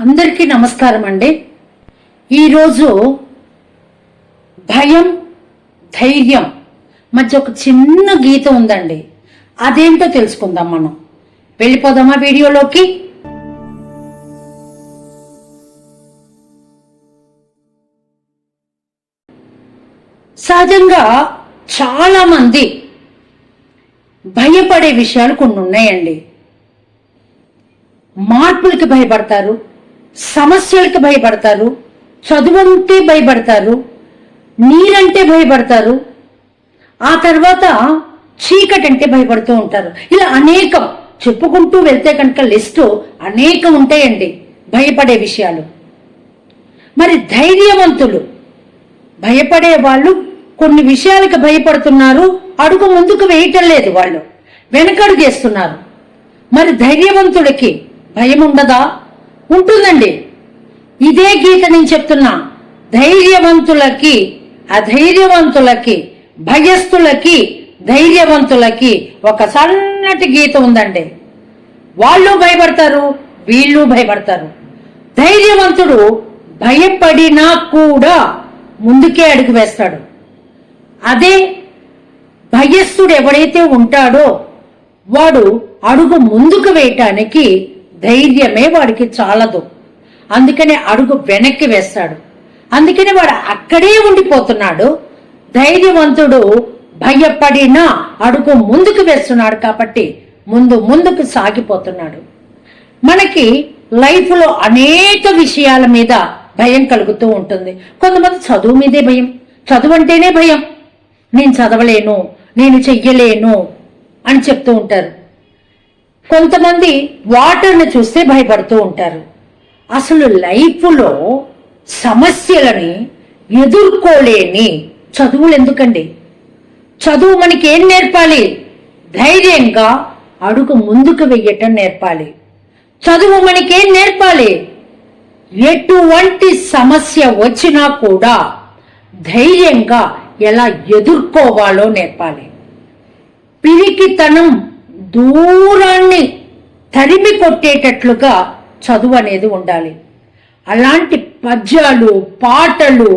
అందరికీ నమస్కారం అండి. ఈరోజు భయం ధైర్యం మధ్య ఒక చిన్న గీత ఉందండి. అదేంటో తెలుసుకుందాం. మనం వెళ్ళిపోదామా వీడియోలోకి? సహజంగా చాలా మంది భయపడే విషయాలు కొన్ని ఉన్నాయండి. మార్పులకి భయపడతారు, సమస్యలకు భయపడతారు, చదువంటే భయపడతారు, నీరంటే భయపడతారు, ఆ తర్వాత చీకటంటే భయపడుతూ ఉంటారు. ఇలా అనేకం చెప్పుకుంటూ వెళ్తే కనుక లిస్టు అనేకం ఉంటాయండి భయపడే విషయాలు. మరి ధైర్యవంతులు భయపడే వాళ్ళు కొన్ని విషయాలకు భయపడుతున్నారు, అడుగు ముందుకు వేయటం లేదు, వాళ్ళు వెనకడుగేస్తున్నారు. మరి ధైర్యవంతుడికి భయం ఉండదా? ఉంటుందండి. ఇదే గీత నేను చెప్తున్నా. ధైర్యవంతులకి అధైర్యవంతులకి భయస్థులకి ధైర్యవంతులకి ఒక సన్నటి గీత ఉందండి. వాళ్ళు భయపడతారు, వీళ్ళు భయపడతారు. ధైర్యవంతుడు భయపడినా కూడా ముందుకే అడుగు వేస్తాడు. అదే భయస్థుడు ఎవడైతే ఉంటాడో వాడు అడుగు ముందుకు వేయటానికి ధైర్యమే వాడికి చాలదు. అందుకనే అడుగు వెనక్కి వేస్తాడు. అందుకనే వాడు అక్కడే ఉండిపోతున్నాడు. ధైర్యవంతుడు భయపడినా అడుగు ముందుకు వేస్తున్నాడు కాబట్టి ముందుకు సాగిపోతున్నాడు. మనకి లైఫ్ లో అనేక విషయాల మీద భయం కలుగుతూ ఉంటుంది. కొంతమంది చదువు మీదే భయం, చదువు అంటేనే భయం. నేను చదవలేను, నేను చెయ్యలేను అని చెప్తూ ఉంటారు. కొంతమంది వాటర్ని చూస్తే భయపడుతూ ఉంటారు. అసలు లైఫ్లో సమస్యలని ఎదుర్కోలేని చదువులు ఎందుకండి? చదువు మనకి ఏం నేర్పాలి? ధైర్యంగా అడుగు ముందుకు వెయ్యటం నేర్పాలి. చదువు మనకేం నేర్పాలి? ఎటువంటి సమస్య వచ్చినా కూడా ధైర్యంగా ఎలా ఎదుర్కోవాలో నేర్పాలి. పిరికితనం దూరాన్ని తరిమి కొట్టేటట్లుగా చదువు అనేది ఉండాలి. అలాంటి పద్యాలు, పాటలు,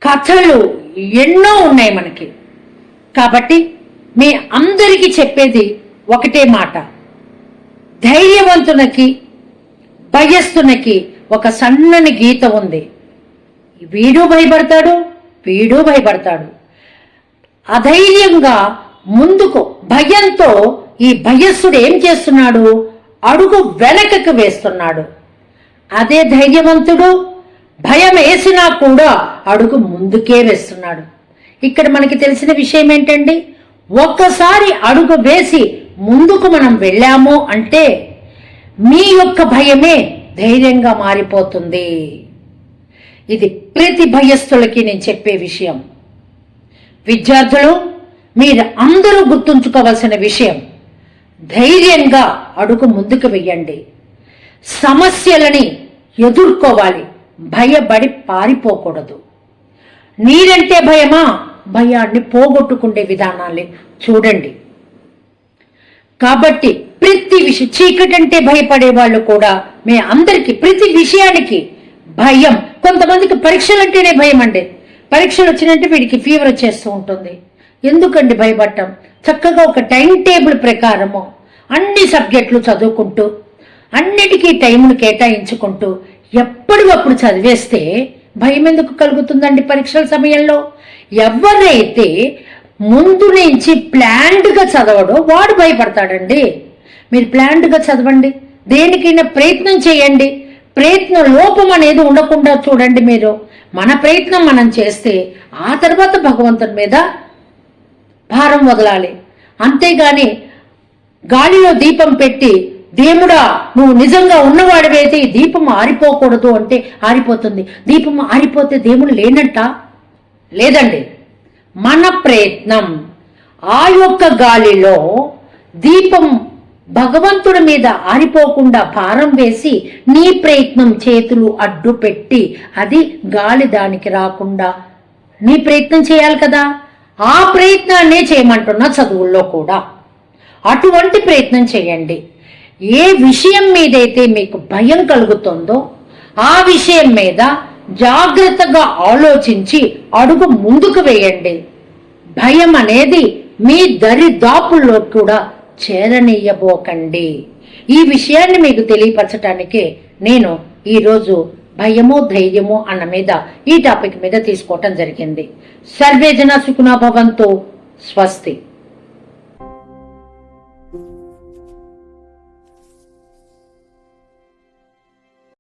కథలు ఎన్నో ఉన్నాయి మనకి. కాబట్టి మీ అందరికీ చెప్పేది ఒకటే మాట. ధైర్యవంతునికి భయస్థునికి ఒక సన్నని గీత ఉంది. వీడు భయపడతాడు, వీడు భయపడతాడు. అధైర్యంగా ముందుకు భయంతో ఈ భయస్సుడు ఏం చేస్తున్నాడు? అడుగు వెనకకు వేస్తున్నాడు. అదే ధైర్యవంతుడు భయం వేసినా కూడా అడుగు ముందుకే వేస్తున్నాడు. ఇక్కడ మనకి తెలిసిన విషయం ఏంటండి? ఒక్కసారి అడుగు వేసి ముందుకు మనం వెళ్ళాము అంటే మీ యొక్క భయమే ధైర్యంగా మారిపోతుంది. ఇది ప్రతి భయస్థులకి నేను చెప్పే విషయం. విద్యార్థులు, మీరు అందరూ గుర్తుంచుకోవాల్సిన విషయం, ధైర్యంగా అడుగు ముందుకు వెయ్యండి. సమస్యలని ఎదుర్కోవాలి, భయపడి పారిపోకూడదు. నీరంటే భయమా? భయాన్ని పోగొట్టుకునే విధానాన్ని చూడండి. కాబట్టి ప్రతి విషయం, చీకటంటే భయపడే వాళ్ళు కూడా మీ అందరికీ ప్రతి విషయానికి భయం. కొంతమందికి పరీక్షలు అంటేనే భయం అండి. పరీక్షలు వచ్చినంటే వీడికి ఫీవర్ వచ్చేస్తూ ఉంటుంది. ఎందుకండి భయపడటం? చక్కగా ఒక టైం టేబుల్ ప్రకారము అన్ని సబ్జెక్టులు చదువుకుంటూ అన్నిటికీ టైంను కేటాయించుకుంటూ ఎప్పటికప్పుడు చదివేస్తే భయం ఎందుకు కలుగుతుందండి పరీక్షల సమయంలో? ఎవరైతే ముందు నుంచి ప్లాన్డ్గా చదవడో వాడు భయపడతాడండి. మీరు ప్లాన్డ్గా చదవండి, దేనికైనా ప్రయత్నం చేయండి. ప్రయత్న లోపం అనేది ఉండకుండా చూడండి. మీరు మన ప్రయత్నం మనం చేస్తే ఆ తర్వాత భగవంతుని మీద భారం వదలాలి. అంతేగాని గాలిలో దీపం పెట్టి దేవుడా నువ్వు నిజంగా ఉన్నవాడివైతే ఈ దీపం ఆరిపోకూడదు అంటే ఆరిపోతుంది. దీపం ఆరిపోతే దేవుడు లేనట్ట? లేదండి. మన ప్రయత్నం ఆ యొక్క గాలిలో దీపం భగవంతుడి మీద ఆరిపోకుండా భారం వేసి నీ ప్రయత్నం చేతులు అడ్డు పెట్టి అది గాలి దానికి రాకుండా నీ ప్రయత్నం చేయాలి కదా. ఆ ప్రయత్నాన్నే చేయమంటున్నా చదువుల్లో కూడా. అటువంటి ప్రయత్నం చేయండి. ఏ విషయం మీదైతే మీకు భయం కలుగుతుందో ఆ విషయం మీద జాగ్రత్తగా ఆలోచించి అడుగు ముందుకు వేయండి. భయం అనేది మీ దరిదాపుల్లో కూడా చేరనీయబోకండి. ఈ విషయాన్ని మీకు తెలియపరచడానికే నేను ఈరోజు భయము ధైర్యము అన్న మీద ఈ టాపిక్ మీద తీసుకోవటం జరిగింది. సర్వేజన సుఖినో భవంతు. స్వస్తి.